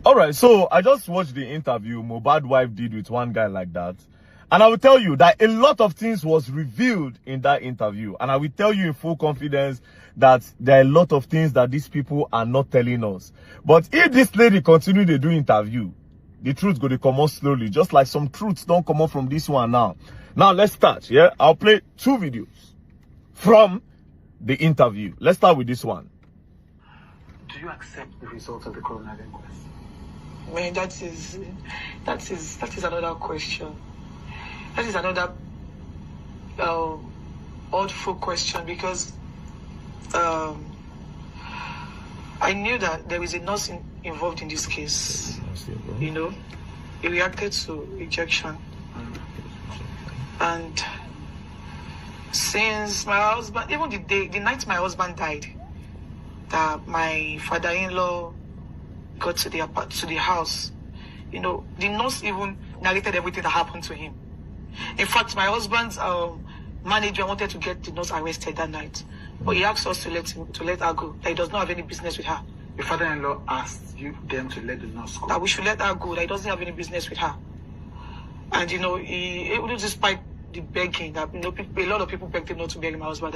All right, so I just watched the interview Mohbad wife did with one guy like that. And I will tell you that a lot of things was revealed in that interview. And I will tell you in full confidence that there are a lot of things that these people are not telling us. But if this lady continue to do interview, the truth going to come out slowly. Just like some truths don't come out from this one now. Now, let's start. Yeah, I'll play 2 videos from the interview. Let's start with this one. Do you accept the results of the coroner inquest? Man, that is another question. That is another oddful question, because I knew that there is a nurse involved in this case. You know, he reacted to injection, and since my husband, even the night my husband died, that my father-in-law got to the house, you know, the nurse even narrated everything that happened to him. In fact, my husband's manager wanted to get the nurse arrested that night, but he asked us to let her go. That he does not have any business with her. Your father-in-law asked them to let the nurse go. That we should let her go. That he doesn't have any business with her. And you know, despite the begging, that you know, a lot of people begged him not to bury my husband.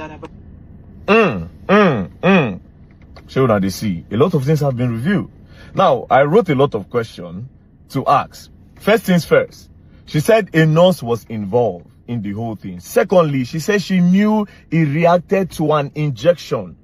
So now they see a lot of things have been revealed. Now, I wrote a lot of questions to ask. First things first, she said a nurse was involved in the whole thing. Secondly, she said she knew he reacted to an injection.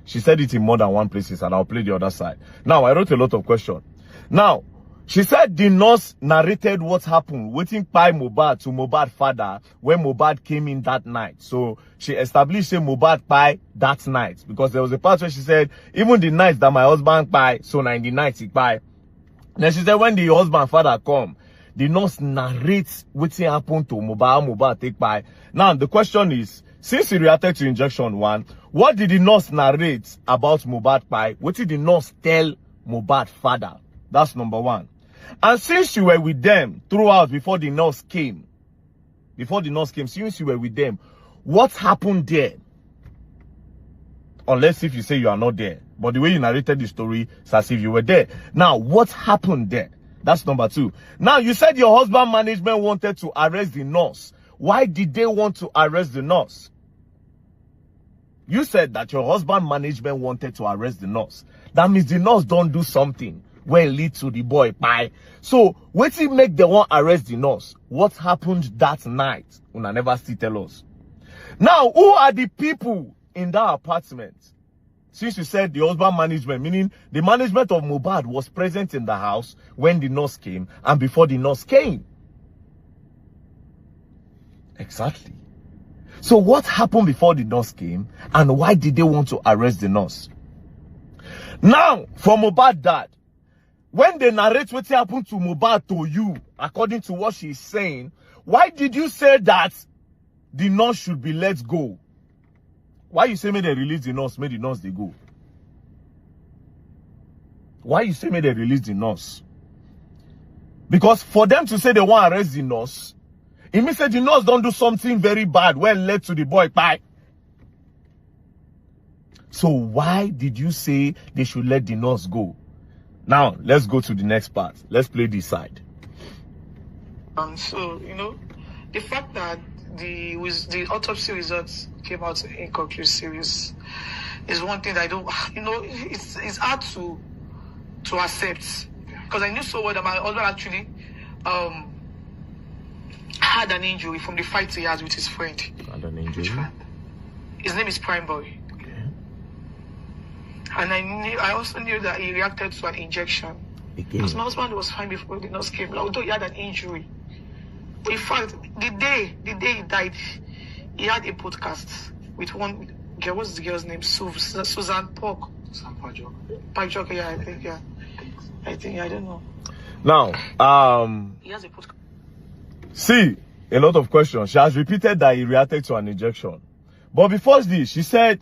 She said it in more than one places, and I'll play the other side. Now, I wrote a lot of questions. Now, she said the nurse narrated what happened, waiting by Mohbad to Mohbad father when Mohbad came in that night. So she established Mohbad by that night, because there was a part where she said, even the night that my husband by, so 90 nights he by. Then she said when the husband father come, the nurse narrates what happened to Mohbad take by. Now the question is, since he reacted to injection 1, what did the nurse narrate about Mohbad by? What did the nurse tell Mohbad father? That's number 1. And since you were with them throughout before the nurse came, since you were with them, what happened there? Unless if you say you are not there. But the way you narrated the story, it's as if you were there. Now, what happened there? That's number 2. Now, you said your husband management wanted to arrest the nurse. Why did they want to arrest the nurse? You said that your husband management wanted to arrest the nurse. That means the nurse don't do something where it lead to the boy pie. So, what it make the one arrest the nurse? What happened that night? Una never still tell us. Now, who are the people in that apartment? Since you said the husband management, meaning the management of Mohbad was present in the house when the nurse came and before the nurse came. Exactly. So what happened before the nurse came, and why did they want to arrest the nurse? Now, for Mohbad dad, when they narrate what happened to Mohbad to you, according to what she's saying, why did you say that the nurse should be let go? Why you say may they release the nurse, may the nurse they go? Why you say may they release the nurse? Because for them to say they want to arrest the nurse, it means that the nurse don't do something very bad when led to the boy pie. So why did you say they should let the nurse go? Now, let's go to the next part. Let's play this side. So, you know, the fact that the autopsy results came out inconclusive is one thing that I don't, you know, it's hard to accept. Because I knew so well that my husband actually had an injury from the fight he had with his friend. Had an injury? His name is Prime Boy. Okay. And I also knew that he reacted to an injection. Because my husband was fine before the nurse came, although he had an injury. In fact, the day he died, he had a podcast with one girl. What's the girl's name? Susan Park. Susan Pajok. Pajok, yeah, I think, yeah. I don't know. Now, he has a podcast. See, a lot of questions. She has repeated that he reacted to an injection. But before this, she said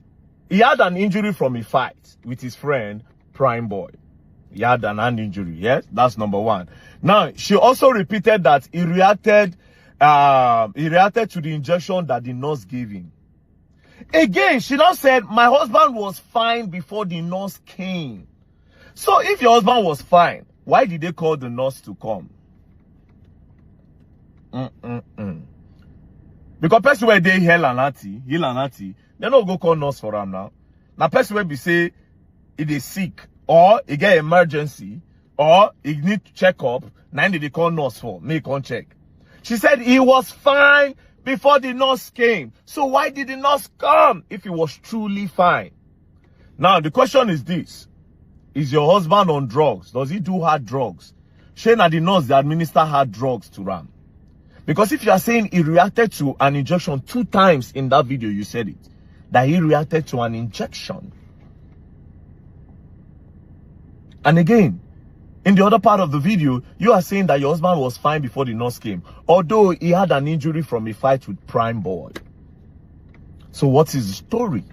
he had an injury from a fight with his friend, Prime Boy. He had an hand injury, yes? That's number 1. Now, she also repeated that he reacted to the injection that the nurse gave him. Again, she now said, my husband was fine before the nurse came. So if your husband was fine why did they call the nurse to come? Because person where they heal and natty, they don't go call nurse for them now. Now person where be say if they sick or he get emergency or he need to check up, now they call nurse for make on check. She said he was fine before the nurse came. So why did the nurse come if he was truly fine? Now the question is this: is your husband on drugs? Does he do hard drugs? Shane and the nurse they administer hard drugs to Ram. Because if you are saying he reacted to an injection 2 times in that video, you said it, that he reacted to an injection. And again, in the other part of the video, you are saying that your husband was fine before the nurse came, although he had an injury from a fight with Prime Boy. So what is the story?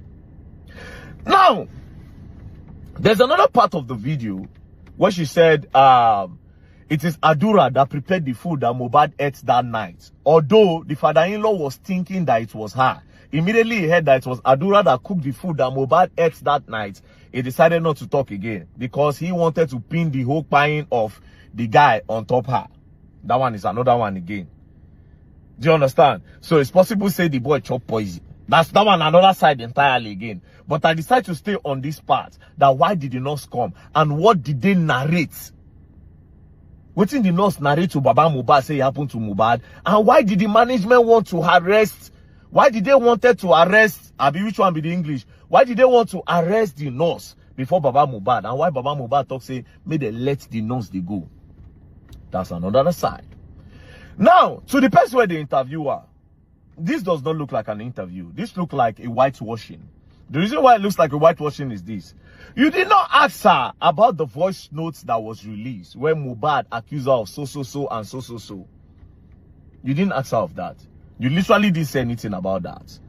Now, there's another part of the video where she said, it is Adura that prepared the food that Mohbad ate that night. Although the father-in-law was thinking that it was her. Immediately he heard that it was Adura that cooked the food that Mohbad ate that night. He decided not to talk again because he wanted to pin the whole pine of the guy on top her. That one is another one again. Do you understand? So it's possible to say the boy chop poison. That's that one another side entirely again. But I decided to stay on this part. That why did the nurse come? And what did they narrate? What did the nurse narrate to Baba Mohbad say happened to Mohbad? And why did the management want to arrest? Why did they wanted to arrest? Which one be the English? Why did they want to arrest the nurse before Baba Mohbad? And why Baba Mohbad talk say, may they let the nurse they go? That's another side. Now, to the person where the interviewer, this does not look like an interview. This looks like a whitewashing. The reason why it looks like a whitewashing is this. You did not ask her about the voice notes that was released when Mohbad accused her of so. You didn't ask her of that. You literally didn't say anything about that.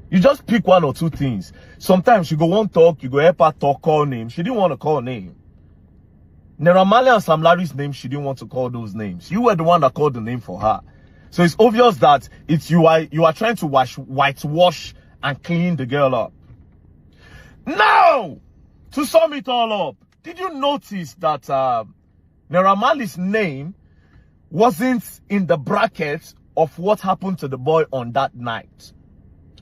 You just pick 1 or 2 things. Sometimes you go want talk, you go help her talk, call name. She didn't want to call name. Naira Marley and Sam Larry's name, she didn't want to call those names. You were the one that called the name for her. So it's obvious that you are trying to whitewash and clean the girl up. Now, to sum it all up, did you notice that Naira Marley's name wasn't in the bracket of what happened to the boy on that night?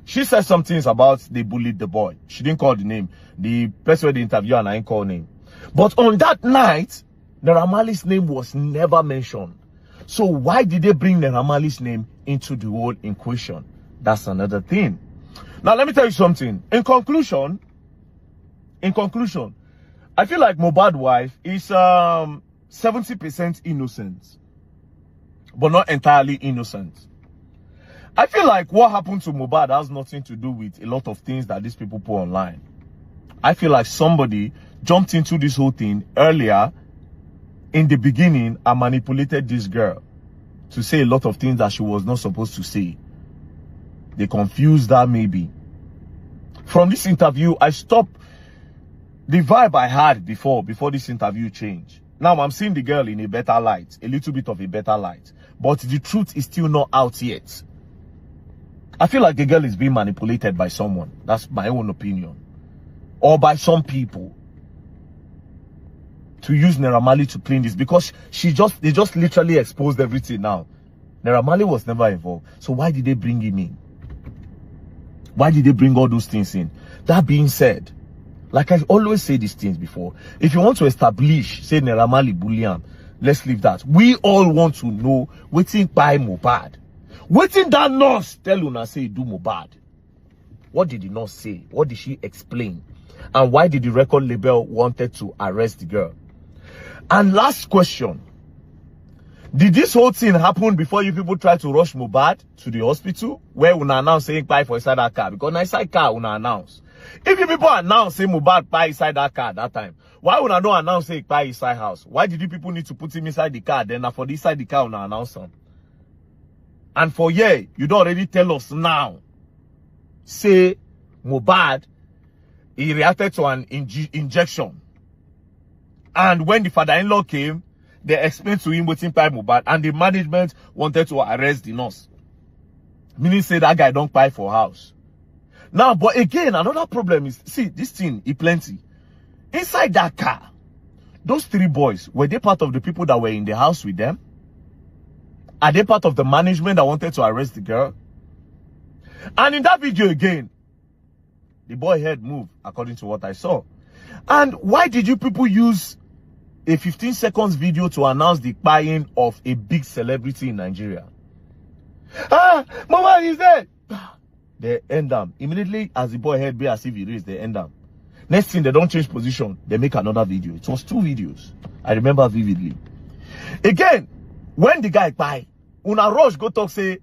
She said some things about they bullied the boy. She didn't call the name. The person with the interview and I didn't call name. But on that night, Naira Marley's name was never mentioned. So why did they bring Naira Marley's name into the whole equation? That's another thing. Now let me tell you something. In conclusion, I feel like Mohbad's wife is 70% innocent, but not entirely innocent. I feel like what happened to Mohbad has nothing to do with a lot of things that these people put online. I feel like somebody jumped into this whole thing earlier in the beginning and manipulated this girl to say a lot of things that she was not supposed to say. They confused her maybe. From this interview, I stopped the vibe I had before this interview changed. Now I'm seeing the girl in a better light, a little bit of a better light. But the truth is still not out yet. I feel like the girl is being manipulated by someone. That's my own opinion. Or by some people. To use Naira Marley to clean this. Because they just literally exposed everything now. Naira Marley was never involved. So why did they bring him in? Why did they bring all those things in? That being said, like I always say these things before, if you want to establish, say Naira Marley bullion, let's leave that. We all want to know wetin by Mohbad. Wetin that nurse tell una say do Mohbad? What did the nurse say? What did she explain? And why did the record label wanted to arrest the girl? And last question. Did this whole thing happen before you people tried to rush Mohbad to the hospital? Where una announce saying buy for inside that car? Because na inside car una announce. If you people announce say Mohbad buy inside that car at that time, why una don't announce say buy inside house? Why did you people need to put him inside the car? Then for the inside the car una announce him? And for you don't already tell us now. Say Mohbad, he reacted to an injection. And when the father-in-law came, they explained to him waiting by Mohbad, and the management wanted to arrest the nurse. Meaning say that guy don't buy for house. Now, but again, another problem is, see, this thing is plenty. Inside that car, those 3 boys, were they part of the people that were in the house with them? Are they part of the management that wanted to arrest the girl? And in that video again, the boy head moved, according to what I saw. And why did you people use a 15 seconds video to announce the buying of a big celebrity in Nigeria? Ah, Mama is dead. They end them. Immediately as the boy head be as if he raised, they end them. Next thing, they don't change position. They make another video. It was 2 videos. I remember vividly. Again, when the guy buy, Una rush go talk say,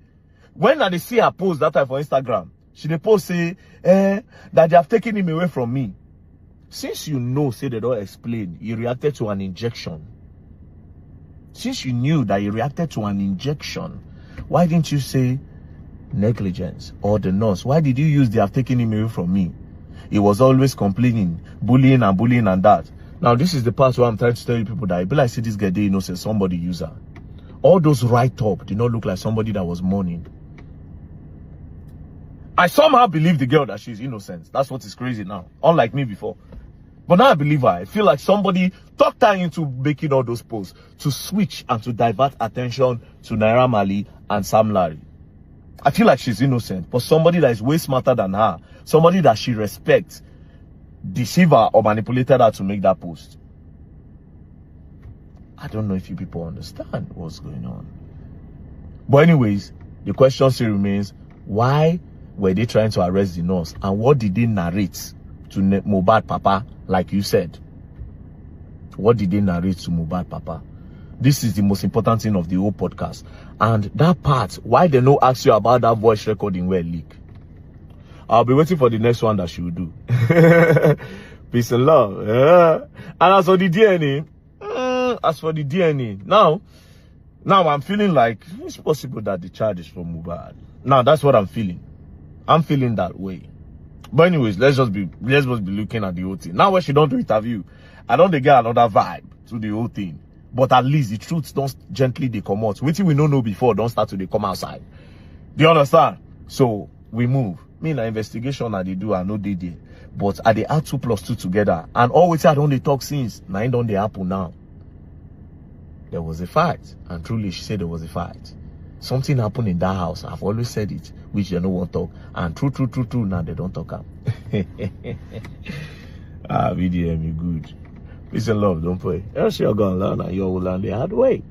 when they see her post that time for Instagram, she dey post say, that they have taken him away from me. Since you know, say they don't explain, he reacted to an injection. Since you knew that he reacted to an injection, why didn't you say negligence or the nurse? Why did you use they have taken him away from me? He was always complaining, bullying and that. Now, this is the part where I'm trying to tell you people that I be like, see this guy, they innocent, somebody user. All those write-up did not look like somebody that was mourning. I somehow believe the girl that she's innocent. That's what is crazy now. Unlike me before. But now I believe her. I feel like somebody talked her into making all those posts to switch and to divert attention to Naira Marley and Sam Larry. I feel like she's innocent. But somebody that is way smarter than her, somebody that she respects, deceived her or manipulated her to make that post. I don't know if you people understand what's going on. But anyways, the question still remains, why were they trying to arrest the nurse? And what did they narrate to Mohbad Papa, like you said? What did they narrate to Mohbad Papa? This is the most important thing of the whole podcast. And that part, why they no ask you about that voice recording where leak? I'll be waiting for the next one that she will do. Peace and love. Yeah. And as for the DNA, now I'm feeling like it's possible that the charge is from Mohbad. Now that's what I'm feeling. I'm feeling that way. But anyways, let's just be looking at the whole thing. Now when she don't do interview, I don't get another vibe to the whole thing. But at least the truth don't gently they come out. Waiting we don't know before don't start to they come outside. Do you understand? So we move. Me na investigation that they do, I know they did. But I they add 2 + 2 together. And always I don't they talk since. Now don't they happen now. There was a fight. And truly she said there was a fight. Something happened in that house. I've always said it, which they don't want to talk. And true, now they don't talk up. VDM, you good. Peace and love, don't pray. Else you're gonna learn and you will learn the hard way.